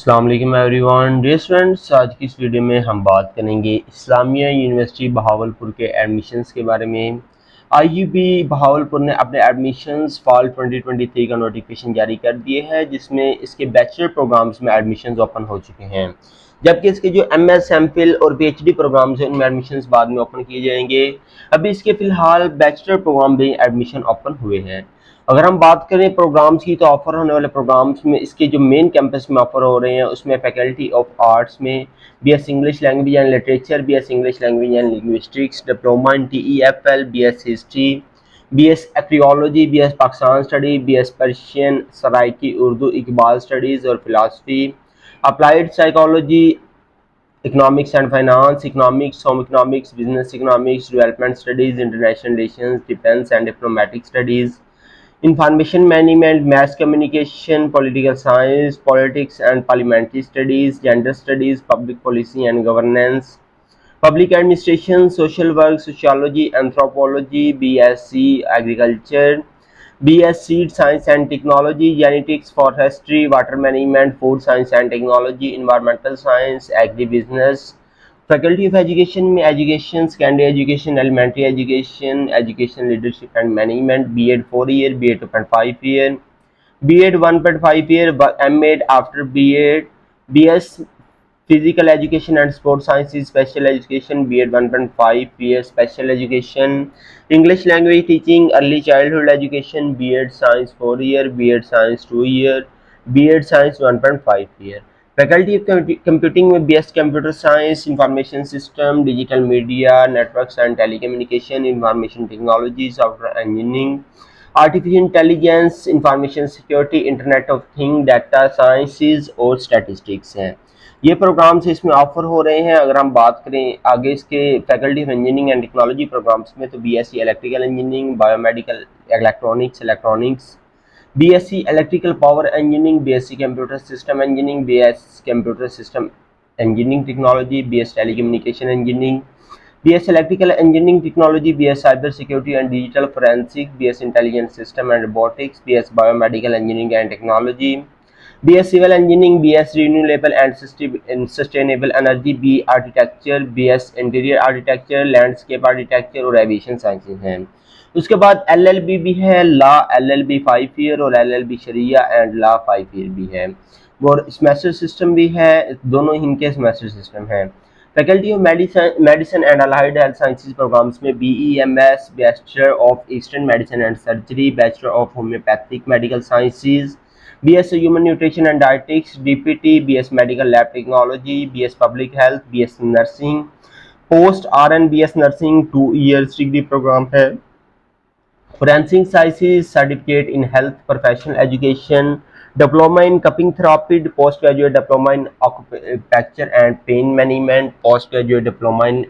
अस्सलाम वालेकुम everyone. Dear students, आज की इस वीडियो में हम बात करेंगे इस्लामिया यूनिवर्सिटी बहावलपुर के एडमिशन्स के बारे में। आईयूबी बहावलपुर ने अपने एडमिशन्स फॉल 2023 का नोटिफिकेशन जारी कर दिए है, जिसमें इसके बैचलर प्रोग्राम्स में एडमिशन्स ओपन हो चुके हैं, जबकि इसके जो एमएस, एमफिल और पीएचडी प्रोग्राम्स हैं उनमें एडमिशन्स बाद में ओपन किए जाएंगे। अभी इसके फिलहाल बैचलर प्रोग्राम में एडमिशन ओपन हुए हैं। अगर हम बात करें प्रोग्राम्स की, तो ऑफर होने वाले प्रोग्राम्स में इसके जो मेन कैंपस में ऑफर हो रहे हैं उसमें फैकल्टी ऑफ आर्ट्स में BS English language and literature, BS English language and linguistics, diploma in TEFL, BS history, BS archaeology, BS Pakistan study, BS Persian Saraiki Urdu Iqbal studies और philosophy, applied psychology, economics and finance, economics, home economics, business economics, development studies, international relations, defence and diplomatic studies, information management, mass communication, political science, politics and parliamentary studies, gender studies, public policy and governance, public administration, social work, sociology, anthropology, BSc agriculture, BS seed science and technology, genetics, forestry, water management, food science and technology, environmental science, agri business. Faculty of education में education, secondary education, elementary education, education leadership and management, BEd 4 year, BEd 2.5 year, BEd 1.5 year, MEd after BEd, BS physical education and sports sciences special education, BEd 1.5 year special education, English language teaching, early childhood education, BEd science 4 year, BEd science 2 year, BEd science 1.5 year. Faculty of computing में BS computer science, information system, digital media, networks and telecommunication, information technology, software engineering, artificial intelligence, information security, internet of thing, data sciences और statistics हैं। ये programmes इसमें offer हो रहे हैं। अगर हम बात करें आगे इसके faculty of engineering and technology programmes में, तो BSc electrical engineering, biomedical electronics, BSc electrical power engineering, BSc computer system engineering, BS computer system engineering technology, BS telecommunication engineering, BS electrical engineering technology, BS cyber security and digital forensic, BS intelligent system and robotics, BS biomedical engineering and technology, BS civil engineering, BS renewable and sustainable energy, B architecture, BS interior architecture, landscape architecture और aviation sciences हैं। उसके बाद LLB भी है, law LLB 5 year और LLB शरिया and law 5 year भी है, और सेमेस्टर सिस्टम भी है, दोनों इनके सेमेस्टर सिस्टम है। Faculty of medicine and allied health sciences programs में BEMS, bachelor of eastern medicine and surgery, bachelor of homeopathic medical sciences, BS human nutrition and dietetics, DPT, BS medical lab technology, BS public health, BS nursing, post RN BS nursing 2 years degree program है। Forensic sciences, certificate in health professional education, diploma in cupping therapy, post graduate diploma in acupuncture and pain management, post graduate diploma in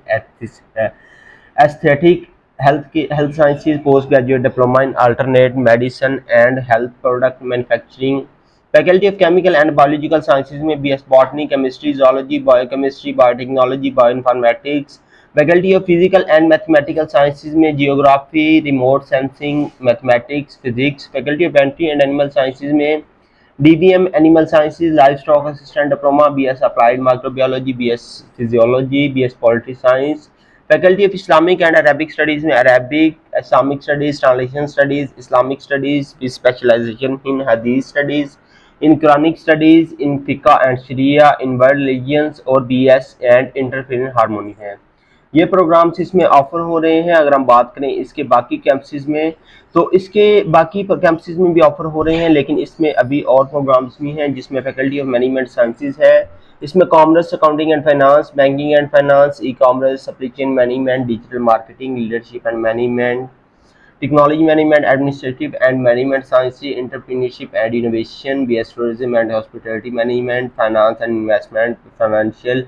aesthetic health sciences, post graduate diploma in alternate medicine and health product manufacturing. Faculty of chemical and biological sciences में BS botany, chemistry, zoology, biochemistry, biotechnology, bioinformatics. Faculty of physical and mathematical sciences में geography, remote sensing, mathematics, physics. Faculty of veterinary and animal sciences में DBM animal sciences, life stock assistant diploma, BS applied microbiology, BS physiology, BS polity science. Faculty of Islamic and Arabic studies में Arabic, Islamic studies, translation studies, Islamic studies, specialization in हदीस studies, in Quranic studies, in फिका and शरिया, in world religions और BS and interference harmony है। ये programmes इसमें offer हो रहे हैं। अगर हम बात करें इसके बाकी कैंपसेस में, तो इसके बाकी कैंपसेस में भी ऑफर हो रहे हैं, लेकिन इसमें अभी और प्रोग्राम्स भी हैं जिसमें फैकल्टी ऑफ मैनेजमेंट साइंसेज है। इसमें commerce, accounting and finance, banking and finance, e commerce, supply chain management, digital marketing, leadership and management, technology management, administrative and management science, entrepreneurship and innovation, BS tourism and hospitality management, finance and investment, financial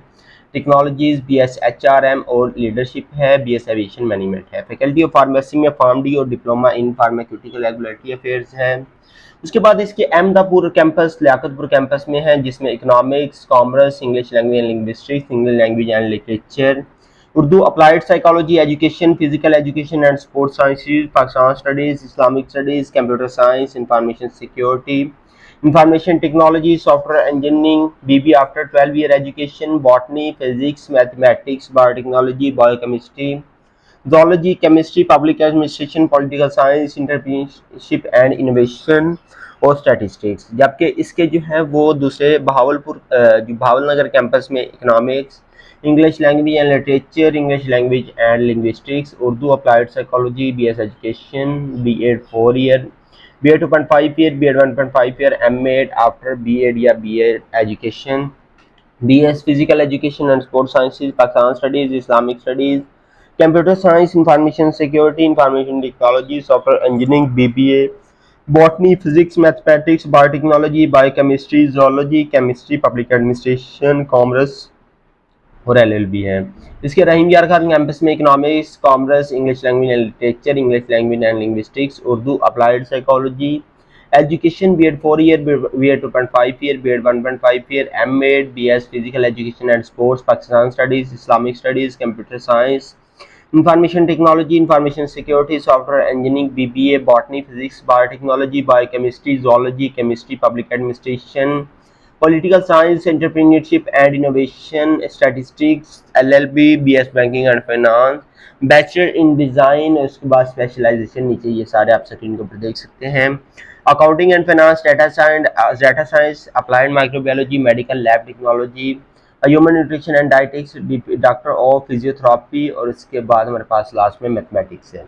technologies, BS HRM और leadership है, BS aviation management है। Faculty of pharmacy में PharmD और diploma in pharmaceutical regulatory affairs है। उसके बाद इसके अहमदापुर campus, Liaquatpur campus में है, जिसमें economics, commerce, English language and linguistics, English language and literature, Urdu, applied psychology, education, physical education and sports sciences, Pakistan studies, Islamic studies, computer science, information security, information technology, software engineering, BB after 12 year education, botany, physics, mathematics, biotechnology, biochemistry, zoology, chemistry, public administration, political science, entrepreneurship and innovation और statistics. जबकि इसके जो है वो दूसरे जो Bahawalnagar campus में economics, English language and literature, English language and linguistics, Urdu, applied psychology, BS education, BEd 4 year, BEd 2.5 year, BEd 1.5 year, MEd after BEd या BEd education, BS physical education and sports sciences, Pakistan studies, Islamic studies, computer science, information security, information technology, software engineering, BBA, botany, physics, mathematics, biotechnology, biochemistry, zoology, chemistry, public administration, commerce और LLB है। इसके Rahim Yar Khan campus में economics, commerce, English language and literature, English language and linguistics, Urdu, applied psychology, education, BEd 4 year, BEd 2.5 year, BEd 1.5 year, MEd, BS physical education and sports, Pakistan studies, Islamic studies, computer science, information technology, information security, software engineering, BBA, botany, physics, biotechnology, biochemistry, zoology, chemistry, public administration, political science, entrepreneurship and innovation, statistics, LLB, BS banking and finance, bachelor in design, उसके बाद specialisation नीचे ये सारे आप screen के ऊपर देख सकते हैं। Accounting and finance, data science, applied microbiology, medical lab technology, human nutrition and dietetics, doctor of physiotherapy और इसके बाद हमारे पास लास्ट में मैथमेटिक्स है।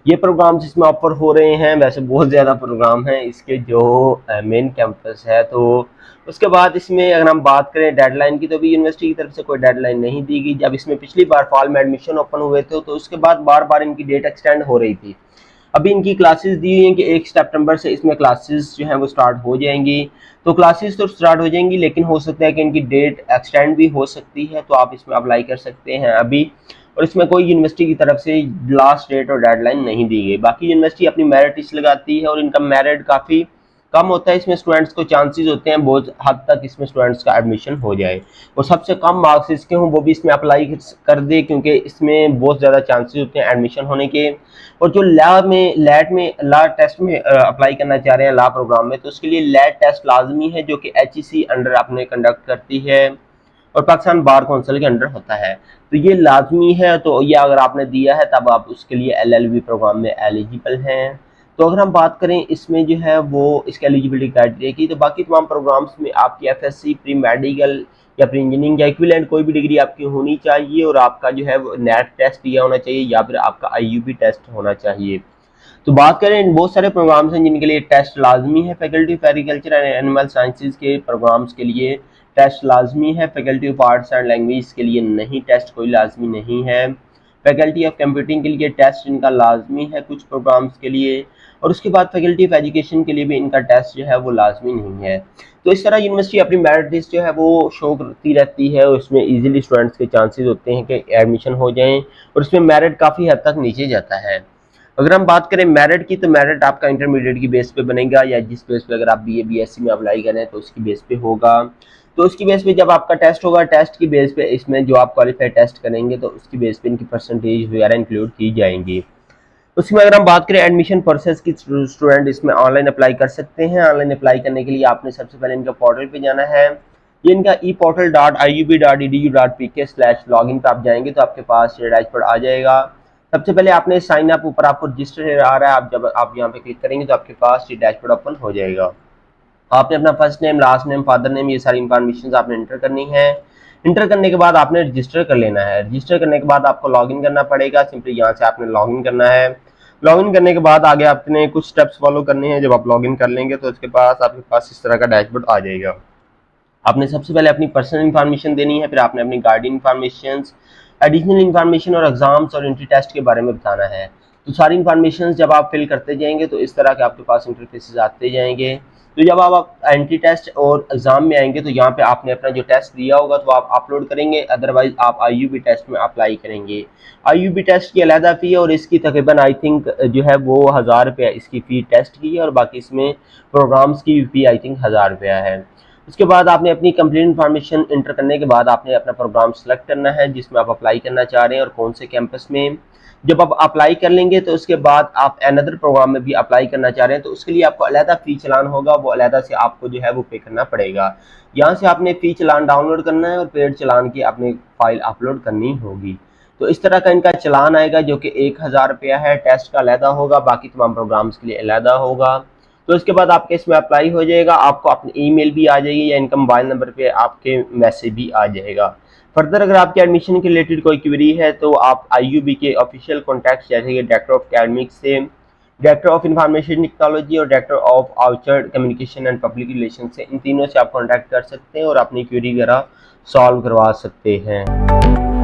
ये प्रोग्राम्स इसमें ऑफर हो रहे हैं। वैसे बहुत ज़्यादा प्रोग्राम हैं इसके जो मेन कैंपस है। तो उसके बाद इसमें अगर हम बात करें डेडलाइन की, तो भी यूनिवर्सिटी की तरफ से कोई डेडलाइन नहीं दी गई। जब इसमें पिछली बार फॉल में एडमिशन ओपन हुए थे तो उसके बाद बार बार इनकी डेट एक्सटेंड हो रही थी। अभी इनकी क्लासेस दी हुई हैं कि 1 सितंबर से इसमें क्लासेस जो हैं वो स्टार्ट हो जाएंगी। तो क्लासेस तो स्टार्ट हो जाएंगी, लेकिन हो सकता है कि इनकी डेट एक्सटेंड भी हो सकती है। तो आप इसमें अप्लाई कर सकते हैं अभी। और इसमें कोई यूनिवर्सिटी की तरफ से लास्ट डेट और डेडलाइन नहीं दी गई। बाकी यूनिवर्सिटी अपनी मेरिट लिस्ट लगाती है और इनका मेरिट काफ़ी कम होता है। इसमें स्टूडेंट्स को चांसेस होते हैं बहुत हद तक इसमें स्टूडेंट्स का एडमिशन हो जाए, और सबसे कम मार्क्स इसके हों वो भी इसमें अप्लाई कर दे, क्योंकि इसमें बहुत ज़्यादा चांसेस होते हैं एडमिशन होने के। और जो लॉ टेस्ट में अप्लाई करना चाह रहे हैं लॉ प्रोग्राम में, तो उसके लिए लैट टेस्ट लाजमी है, जो कि HEC अंडर अपने कंडक्ट करती है और पाकिस्तान बार काउंसिल के अंडर होता है। तो ये लाजमी है। तो ये अगर आपने दिया है तब आप उसके लिए LLB प्रोग्राम में एलिजिबल हैं। तो अगर हम बात करें इसमें जो है वो इसके एलिजिबिलिटी क्राइटेरिया की, तो बाकी तमाम प्रोग्राम्स में आपकी FSC, प्री मेडिकल या प्री इंजीनियरिंग या इक्विवेलेंट कोई भी डिग्री आपकी होनी चाहिए, और आपका जो है वो नेट टेस्ट दिया होना चाहिए या फिर आपका IUB टेस्ट होना चाहिए। तो बात करें, बहुत सारे प्रोग्राम्स हैं जिनके लिए टेस्ट लाजमी है। Faculty of agriculture and animal sciences के प्रोग्राम्स के लिए टेस्ट लाजमी है। Faculty of arts and language के लिए नहीं, टेस्ट कोई लाजमी नहीं है। फैकल्टी ऑफ कंप्यूटिंग के लिए टेस्ट इनका लाजमी है कुछ प्रोग्राम्स के लिए, और उसके बाद फैकल्टी ऑफ एजुकेशन के लिए भी इनका टेस्ट जो है वो लाजमी नहीं है। तो इस तरह यूनिवर्सिटी अपनी मेरिट लिस्ट जो है वो शो करती रहती है, और इसमें ईजिली स्टूडेंट्स के चांसेस होते हैं कि एडमिशन हो जाएँ, और इसमें मेरिट काफ़ी हद तक नीचे जाता है। अगर हम बात करें मेरिट की, तो मेरिट आपका इंटरमीडिएट की बेस पे बनेगा, या जिस बेस पे अगर आप BA BSc में अप्लाई करें तो उसकी बेस पे होगा। तो उसकी बेस पे जब आपका टेस्ट होगा, टेस्ट की बेस पे इसमें जो आप क्वालिफाई टेस्ट करेंगे तो उसकी बेस पे इनकी परसेंटेज वगैरह इंक्लूड की जाएंगी। उसमें अगर हम बात करें एडमिशन प्रोसेस की, स्टूडेंट इसमें ऑनलाइन अप्लाई कर सकते हैं। ऑनलाइन अप्लाई करने के लिए आपने सबसे पहले इनका पोर्टल पे जाना है। ये इनका eportal.iub.edu.pk/login पे आप जाएंगे तो आपके पास ये डैशबोर्ड आ जाएगा। सबसे पहले आपने साइन अप, ऊपर आपको रजिस्टर आ रहा है, आप जब आप यहाँ पे क्लिक करेंगे तो आपके पास ये डैशबोर्ड ओपन हो जाएगा। आपने अपना first name, last name, father name, ये सारी इंफॉर्मेशन आपने इंटर करनी है। इंटर करने के बाद आपने रजिस्टर कर लेना है। रजिस्टर करने के बाद आपको लॉगिन करना पड़ेगा। सिंपली यहाँ से आपने लॉगिन करना है। लॉगिन करने के बाद आगे आपने कुछ स्टेप्स फॉलो करने हैं। जब आप लॉगिन कर लेंगे तो उसके पास आपके पास इस तरह का डैशबोर्ड आ जाएगा। आपने सबसे पहले अपनी पर्सनल इन्फॉर्मेशन देनी है, फिर आपने अपनी गार्डियन इन्फॉर्मेशन, एडिशनल इन्फॉर्मेशन और एग्जाम्स और एंट्री टेस्ट के बारे में बताना है। तो सारी इन्फॉर्मेशन जब आप फिल करते जाएंगे तो इस तरह के आपके पास इंटरफेसेस आते जाएंगे। तो जब आप एंट्री टेस्ट और एग्जाम में आएंगे तो यहाँ पे आपने अपना जो टेस्ट दिया होगा तो आप अपलोड करेंगे, अदरवाइज आप IUB टेस्ट में अप्लाई करेंगे। IUB टेस्ट की अलहदा फ़ी है, और इसकी तकरीबन आई थिंक जो है वो 1000 रुपया इसकी फ़ी टेस्ट की है, और बाकी इसमें प्रोग्राम्स की फ़ी आई थिंक 1000 रुपया है। उसके बाद आपने अपनी कंप्लीट इन्फॉर्मेशन इंटर करने के बाद आपने अपना प्रोग्राम सेलेक्ट करना है जिसमें आप अप्लाई करना चाह रहे हैं और कौन से कैंपस में। जब आप अप्लाई कर लेंगे तो उसके बाद आप अनदर प्रोग्राम में भी अप्लाई करना चाह रहे हैं तो उसके लिए आपको अलहदा फ़ी चलान होगा, वो अलहदा से आपको जो है वो पे करना पड़ेगा। यहाँ से आपने फ़ी चलान डाउनलोड करना है और पेड चलान की आपने फ़ाइल अपलोड करनी होगी। तो इस तरह का इनका चलान आएगा जो कि 1000 रुपया है, टेस्ट का अलहदा होगा, बाकी तमाम प्रोग्राम्स के लिए अलहदा होगा। तो इसके बाद आपके इसमें अप्लाई हो जाएगा, आपको अपनी ईमेल भी आ जाएगी या इनका मोबाइल नंबर पे आपके मैसेज भी आ जाएगा। फर्दर अगर आपके एडमिशन के रिलेटेड कोई क्वेरी है तो आप आईयूबी के ऑफिशियल कॉन्टैक्ट जैसे कि डायरेक्टर ऑफ एकेडमिक्स से, डायरेक्टर ऑफ इंफॉर्मेशन टेक्नोलॉजी और director of outside communication and public relation से, इन तीनों से आप कॉन्टैक्ट कर सकते हैं और अपनी क्वेरी वगैरह सॉल्व करवा सकते हैं।